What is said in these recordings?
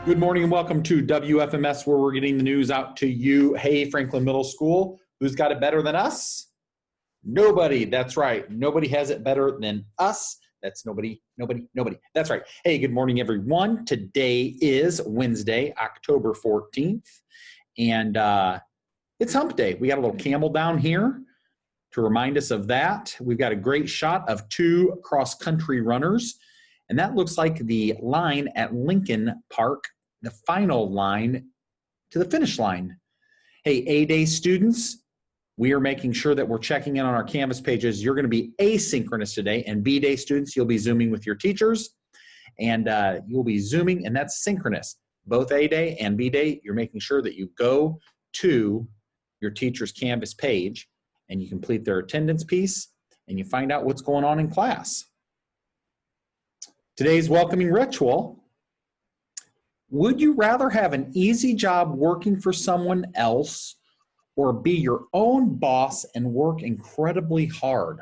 Good morning and welcome to WFMS, where we're getting the news out to you. Hey, Franklin Middle School, who's got it better than us? Nobody. That's right. Nobody has it better than us. That's nobody. That's right. Hey, good morning, everyone. Today is Wednesday, October 14th, and it's hump day. We got a little camel down here to remind us of that. We've got a great shot of two cross-country runners, and that looks like the line at Lincoln Park, the final line to the finish line. Hey, A-Day students, we are making sure that we're checking in on our Canvas pages. You're going to be asynchronous today, and B-Day students, you'll be Zooming with your teachers, and you'll be Zooming, and that's synchronous. Both A-Day and B-Day, you're making sure that you go to your teacher's Canvas page, and you complete their attendance piece, and you find out what's going on in class. Today's welcoming ritual. Would you rather have an easy job working for someone else or be your own boss and work incredibly hard?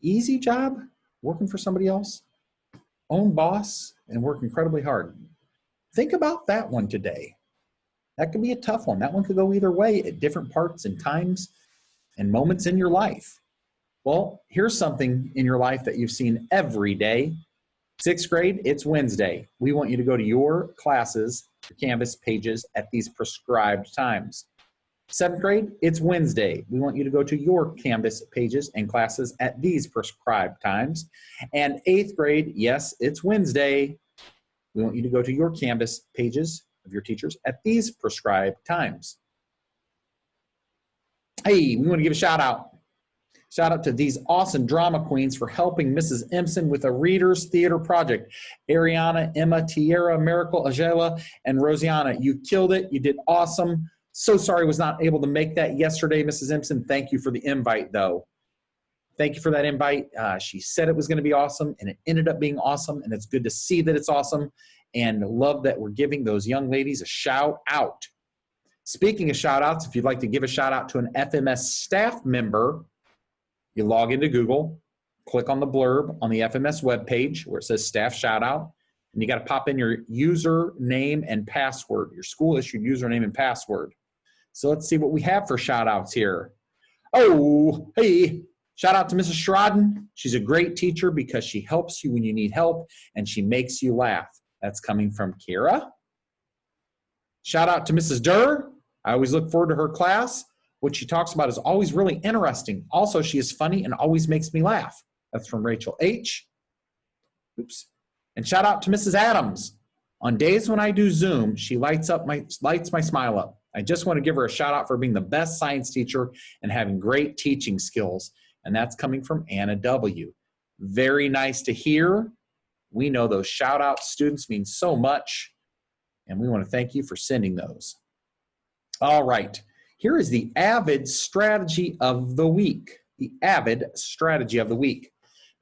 Easy job, working for somebody else, own boss, and work incredibly hard. Think about that one today. That could be a tough one. That one could go either way at different parts and times and moments in your life. Well, here's something in your life that you've seen every day. 6th grade, it's Wednesday. We want you to go to your classes, your Canvas pages at these prescribed times. 7th grade, it's Wednesday. We want you to go to your Canvas pages and classes at these prescribed times. And 8th grade, yes, it's Wednesday. We want you to go to your Canvas pages of your teachers at these prescribed times. Hey, we want to give a shout out. Shout out to these awesome drama queens for helping Mrs. Empson with a Readers Theater project. Ariana, Emma, Tierra, Miracle, Angela, and Rosiana. You killed it. You did awesome. So sorry I was not able to make that yesterday, Mrs. Empson. Thank you for the invite, though. Thank you for that invite. She said it was going to be awesome, and it ended up being awesome, and it's good to see that it's awesome, and love that we're giving those young ladies a shout out. Speaking of shout outs, if you'd like to give a shout out to an FMS staff member, you log into Google, click on the blurb on the FMS webpage where it says staff shout out, and you got to pop in your username and password, your school issued username and password. So let's see what we have for shout outs here. Oh, hey, shout out to Mrs. Schrodden. She's a great teacher because she helps you when you need help and she makes you laugh. That's coming from Kira. Shout out to Mrs. Durr. I always look forward to her class. What she talks about is always really interesting. Also, she is funny and always makes me laugh. That's from Rachel H. Oops. And shout out to Mrs. Adams. On days when I do Zoom, she lights my smile up. I just want to give her a shout out for being the best science teacher and having great teaching skills. And that's coming from Anna W. Very nice to hear. We know those shout out students mean so much, and we want to thank you for sending those. All right. Here is the AVID strategy of the week. The AVID strategy of the week.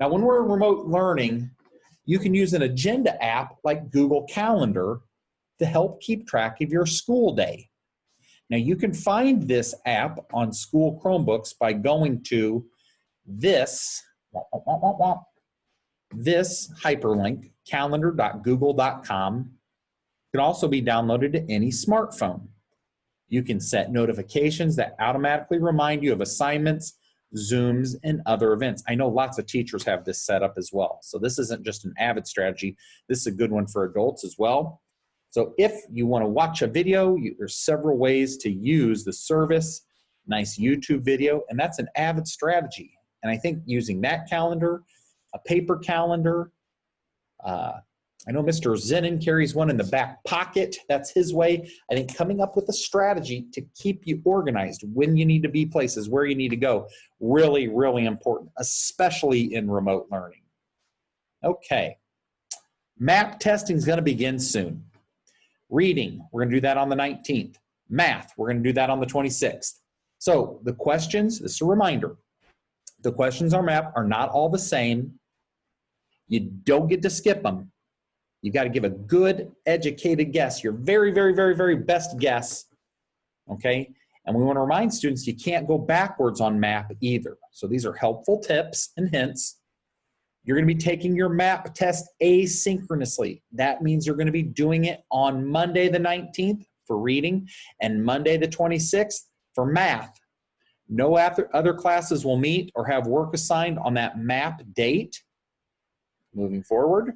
Now, when we're remote learning, you can use an agenda app like Google Calendar to help keep track of your school day. Now, you can find this app on school Chromebooks by going to this hyperlink, calendar.google.com. It can also be downloaded to any smartphone. You can set notifications that automatically remind you of assignments, Zooms, and other events. I know lots of teachers have this set up as well. So this isn't just an AVID strategy. This is a good one for adults as well. So if you want to watch a video, there's several ways to use the service. Nice YouTube video, and that's an AVID strategy. And I think using that calendar, a paper calendar, I know Mr. Zenon carries one in the back pocket. That's his way. I think coming up with a strategy to keep you organized when you need to be places, where you need to go, really, really important, especially in remote learning. Okay. MAP testing is going to begin soon. Reading, we're going to do that on the 19th. Math, we're going to do that on the 26th. So the questions, this is a reminder, the questions on MAP are not all the same. You don't get to skip them. You got to give a good, educated guess, your very, very, very, very best guess, okay? And we want to remind students you can't go backwards on MAP either. So these are helpful tips and hints. You're going to be taking your MAP test asynchronously. That means you're going to be doing it on Monday the 19th for reading and Monday the 26th for math. No other classes will meet or have work assigned on that MAP date. Moving forward,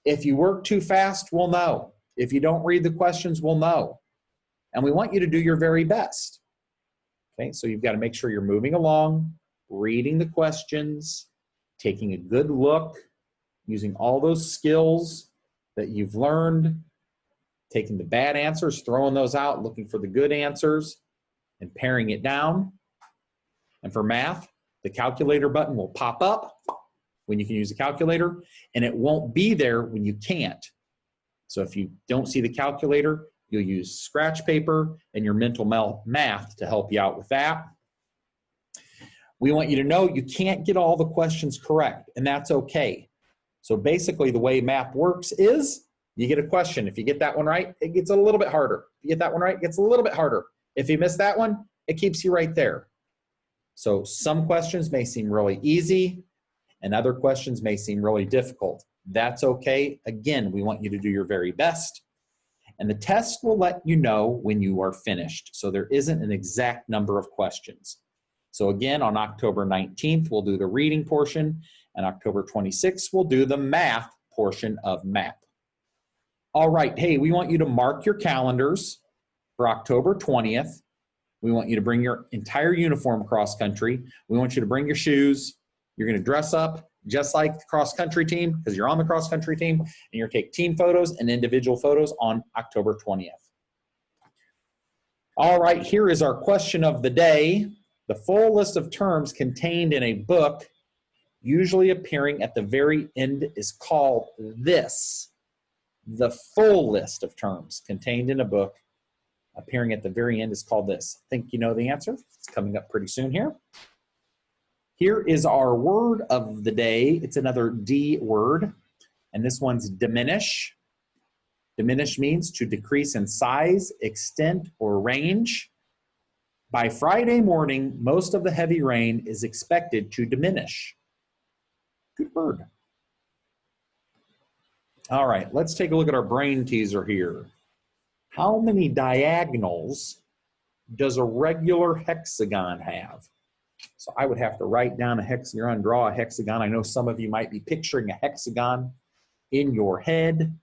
if you work too fast, we'll know. If you don't read the questions, we'll know. And we want you to do your very best. Okay, so you've got to make sure you're moving along, reading the questions, taking a good look, using all those skills that you've learned, taking the bad answers, throwing those out, looking for the good answers, and paring it down. And for math, the calculator button will pop up when you can use a calculator, and it won't be there when you can't. So if you don't see the calculator, you'll use scratch paper and your mental math to help you out with that. We want you to know you can't get all the questions correct, and that's okay. So basically the way MAP works is you get a question. If you get that one right, it gets a little bit harder. If you get that one right, it gets a little bit harder. If you miss that one, it keeps you right there. So some questions may seem really easy, and other questions may seem really difficult. That's okay. Again, we want you to do your very best. And the test will let you know when you are finished. So there isn't an exact number of questions. So again, on October 19th, we'll do the reading portion, and October 26th, we'll do the math portion of MAP. All right, hey, we want you to mark your calendars for October 20th. We want you to bring your entire uniform cross country. We want you to bring your shoes. You're going to dress up just like the cross country team because you're on the cross country team, and you're going to take team photos and individual photos on October 20th. All right, here is our question of the day. The full list of terms contained in a book, usually appearing at the very end, is called this. The full list of terms contained in a book appearing at the very end is called this. I think you know the answer. It's coming up pretty soon here. Here is our word of the day. It's another D word, and this one's diminish. Diminish means to decrease in size, extent, or range. By Friday morning, most of the heavy rain is expected to diminish. Good word. All right, let's take a look at our brain teaser here. How many diagonals does a regular hexagon have? So I would have to write down a hexagon, draw a hexagon. I know some of you might be picturing a hexagon in your head,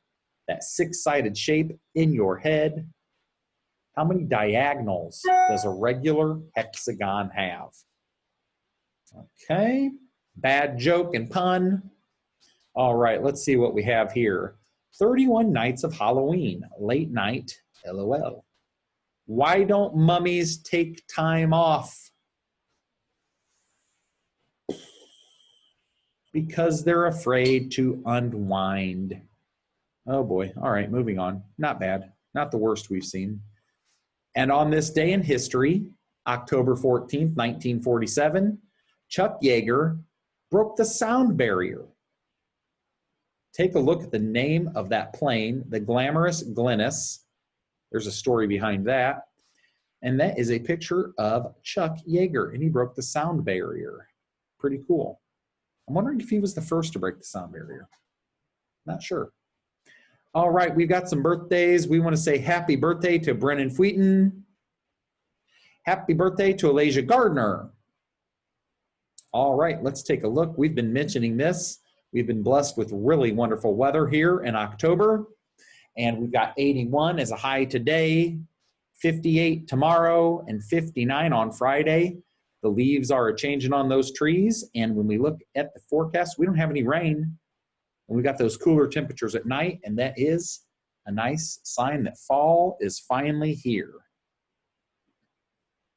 that six-sided shape in your head. How many diagonals does a regular hexagon have? Okay, bad joke and pun. All right, let's see what we have here. 31 nights of Halloween, late night, LOL. Why don't mummies take time off? Because they're afraid to unwind. Oh boy, all right, moving on. Not bad, not the worst we've seen. And on this day in history, October 14th, 1947, Chuck Yeager broke the sound barrier. Take a look at the name of that plane, the glamorous Glennis. There's a story behind that. And that is a picture of Chuck Yeager, and he broke the sound barrier. Pretty cool. I'm wondering if he was the first to break the sound barrier. Not sure. All right, we've got some birthdays. We want to say happy birthday to Brennan Wheaton. Happy birthday to Alasia Gardner. All right, let's take a look. We've been mentioning this. We've been blessed with really wonderful weather here in October. And we've got 81 as a high today, 58 tomorrow, and 59 on Friday. The leaves are changing on those trees. And when we look at the forecast, we don't have any rain. And we got those cooler temperatures at night, and that is a nice sign that fall is finally here.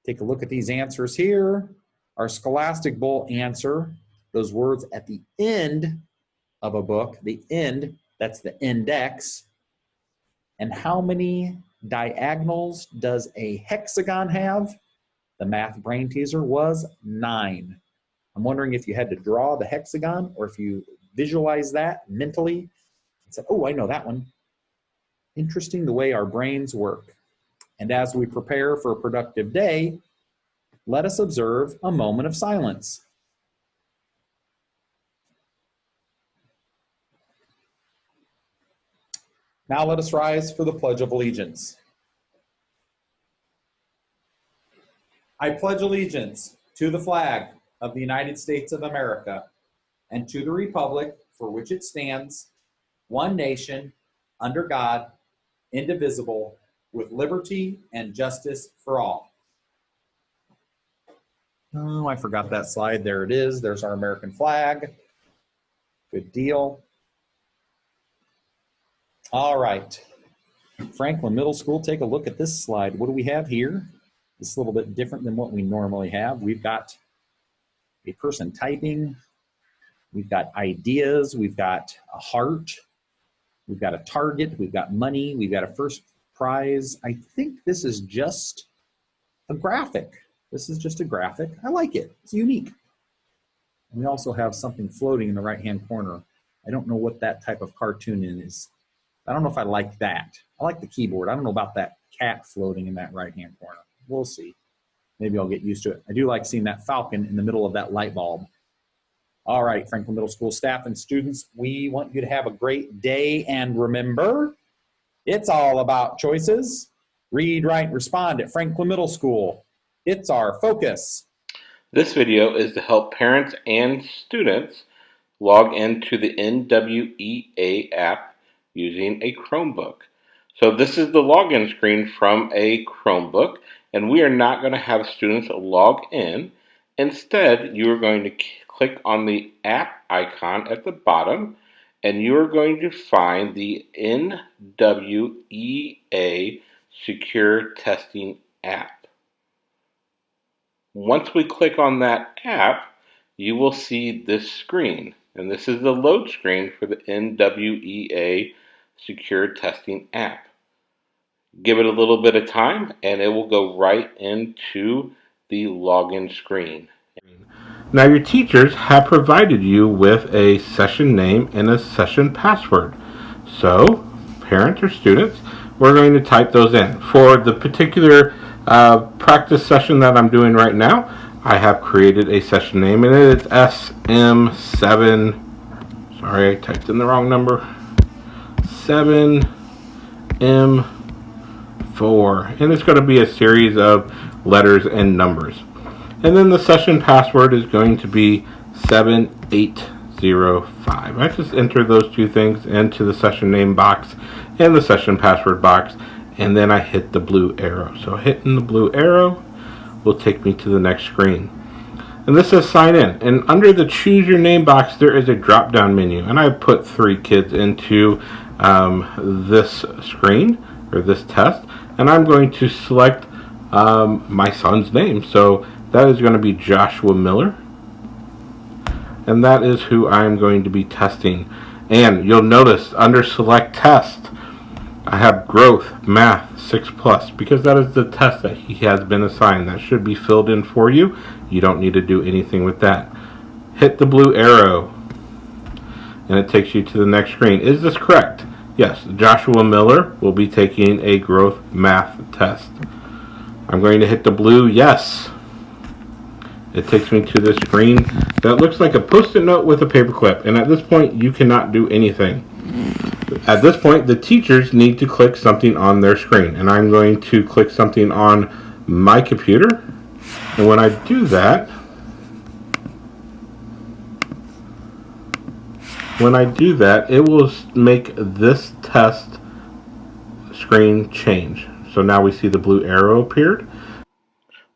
Take a look at these answers here. Our Scholastic Bowl answer, those words at the end of a book, the end, that's the index. And how many diagonals does a hexagon have? The math brain teaser was 9. I'm wondering if you had to draw the hexagon or if you visualize that mentally and said, oh, I know that one. Interesting the way our brains work. And as we prepare for a productive day, let us observe a moment of silence. Now let us rise for the Pledge of Allegiance. I pledge allegiance to the flag of the United States of America and to the republic for which it stands, one nation, under God, indivisible, with liberty and justice for all. Oh, I forgot that slide. There it is. There's our American flag. Good deal. All right. Franklin Middle School, take a look at this slide. What do we have here? It's a little bit different than what we normally have. We've got a person typing. We've got ideas. We've got a heart. We've got a target. We've got money. We've got a first prize. I think this is just a graphic. This is just a graphic. I like it. It's unique. And we also have something floating in the right-hand corner. I don't know what that type of cartoon is. I don't know if I like that. I like the keyboard. I don't know about that cat floating in that right-hand corner. We'll see. Maybe I'll get used to it. I do like seeing that falcon in the middle of that light bulb. All right, Franklin Middle School staff and students, we want you to have a great day. And remember, it's all about choices. Read, write, and respond at Franklin Middle School. It's our focus. This video is to help parents and students log into the NWEA app using a Chromebook. So this is the login screen from a Chromebook, and we are not going to have students log in. Instead, you are going to click on the app icon at the bottom, and you are going to find the NWEA Secure Testing app. Once we click on that app, you will see this screen, and this is the load screen for the NWEA Secure Testing app. Give it a little bit of time, and it will go right into the login screen. Now, your teachers have provided you with a session name and a session password. So, parents or students, we're going to type those in. For the particular practice session that I'm doing right now, I have created a session name, and it is SM7. Sorry, I typed in the wrong number. 7M4, and it's going to be a series of letters and numbers. And then the session password is going to be 7805. I just enter those two things into the session name box and the session password box, and then I hit the blue arrow. So hitting the blue arrow will take me to the next screen. And this says sign in. And under the choose your name box, there is a drop down menu. And I put 3 kids into this screen, or this test. And I'm going to select my son's name. So that is going to be Joshua Miller. And that is who I'm going to be testing. And you'll notice under select test, I have growth, math, 6+, because that is the test that he has been assigned. That should be filled in for you. You don't need to do anything with that. Hit the blue arrow, and it takes you to the next screen. Is this correct? Yes, Joshua Miller will be taking a growth math test. I'm going to hit the blue yes. It takes me to the screen that looks like a post-it note with a paperclip, and at this point, you cannot do anything. At this point, the teachers need to click something on their screen, and I'm going to click something on my computer. And when I do that, it will make this test screen change. So now we see the blue arrow appeared.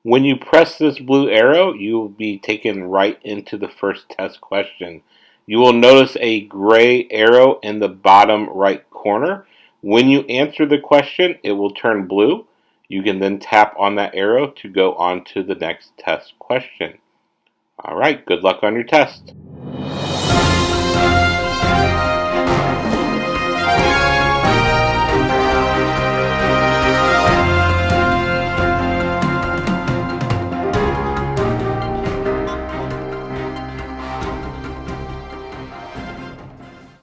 When you press this blue arrow, you will be taken right into the first test question. You will notice a gray arrow in the bottom right corner. When you answer the question, it will turn blue. You can then tap on that arrow to go on to the next test question. All right, good luck on your test.